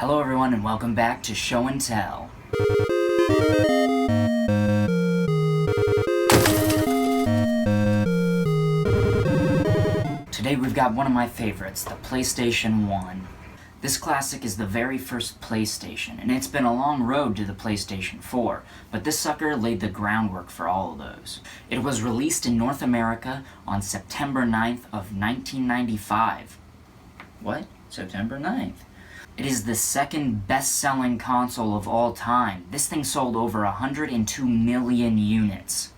Hello everyone and welcome back to Show and Tell. Today we've got one of my favorites, the PlayStation 1. This classic is the very first PlayStation, and it's been a long road to the PlayStation 4, but this sucker laid the groundwork for all of those. It was released in North America on September 9th of 1995. What? September 9th? It is the second best-selling console of all time. This thing sold over 102 million units.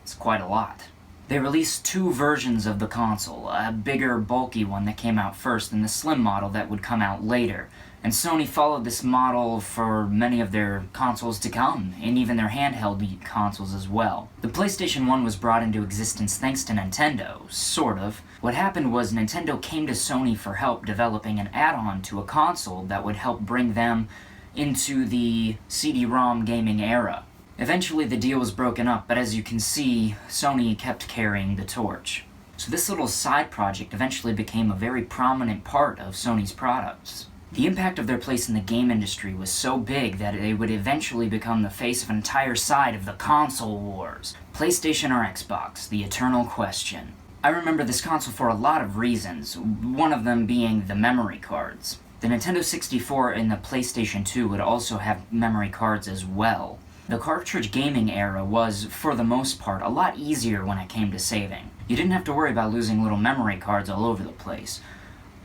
It's quite a lot. They released two versions of the console, a bigger, bulky one that came out first and the slim model that would come out later. And Sony followed this model for many of their consoles to come, and even their handheld consoles as well. The PlayStation 1 was brought into existence thanks to Nintendo, sort of. What happened was Nintendo came to Sony for help developing an add-on to a console that would help bring them into the CD-ROM gaming era. Eventually the deal was broken up, but as you can see, Sony kept carrying the torch. So this little side project eventually became a very prominent part of Sony's products. The impact of their place in the game industry was so big that they would eventually become the face of an entire side of the console wars. PlayStation or Xbox, the eternal question. I remember this console for a lot of reasons, one of them being the memory cards. The Nintendo 64 and the PlayStation 2 would also have memory cards as well. The cartridge gaming era was, for the most part, a lot easier when it came to saving. You didn't have to worry about losing little memory cards all over the place.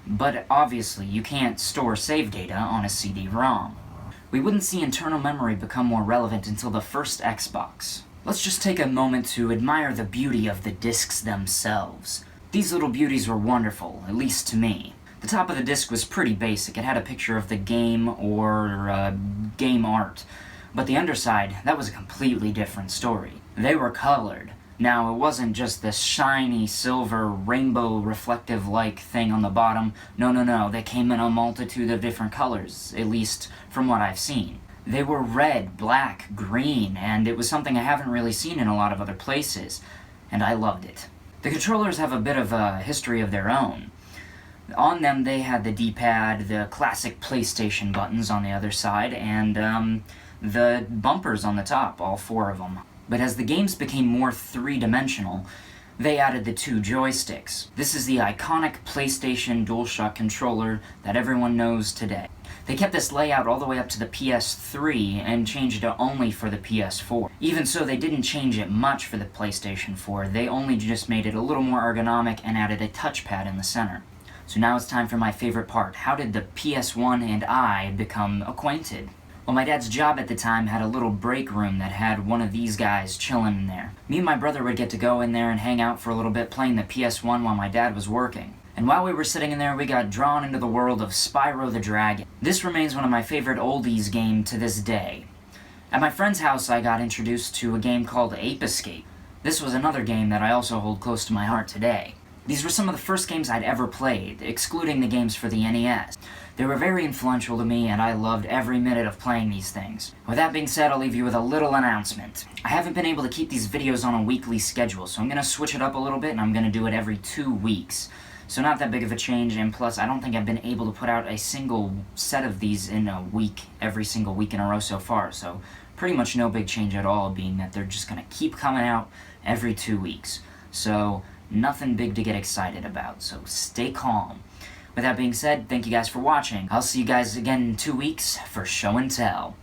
But obviously, you can't store save data on a CD-ROM. We wouldn't see internal memory become more relevant until the first Xbox. Let's just take a moment to admire the beauty of the discs themselves. These little beauties were wonderful, at least to me. The top of the disc was pretty basic. It had a picture of the game or game art. But the underside, that was a completely different story. They were colored. Now, it wasn't just this shiny, silver, rainbow reflective-like thing on the bottom. No, they came in a multitude of different colors, at least from what I've seen. They were red, black, green, and it was something I haven't really seen in a lot of other places, and I loved it. The controllers have a bit of a history of their own. On them, they had the D-pad, the classic PlayStation buttons on the other side, and the bumpers on the top, all four of them. But as the games became more three-dimensional, they added the two joysticks. This is the iconic PlayStation DualShock controller that everyone knows today. They kept this layout all the way up to the PS3 and changed it only for the PS4. Even so, they didn't change it much for the PlayStation 4. They only just made it a little more ergonomic and added a touchpad in the center. So now it's time for my favorite part. How did the PS1 and I become acquainted? Well, my dad's job at the time had a little break room that had one of these guys chilling in there. Me and my brother would get to go in there and hang out for a little bit playing the PS1 while my dad was working. And while we were sitting in there, we got drawn into the world of Spyro the Dragon. This remains one of my favorite oldies games to this day. At my friend's house, I got introduced to a game called Ape Escape. This was another game that I also hold close to my heart today. These were some of the first games I'd ever played, excluding the games for the NES. They were very influential to me, and I loved every minute of playing these things. With that being said, I'll leave you with a little announcement. I haven't been able to keep these videos on a weekly schedule, so I'm going to switch it up a little bit, and I'm going to do it every 2 weeks. So not that big of a change, and plus, I don't think I've been able to put out a single set of these in a week, every single week in a row so far, so pretty much no big change at all, being that they're just going to keep coming out every 2 weeks. So nothing big to get excited about, so stay calm. With that being said, thank you guys for watching. I'll see you guys again in 2 weeks for Show and Tell.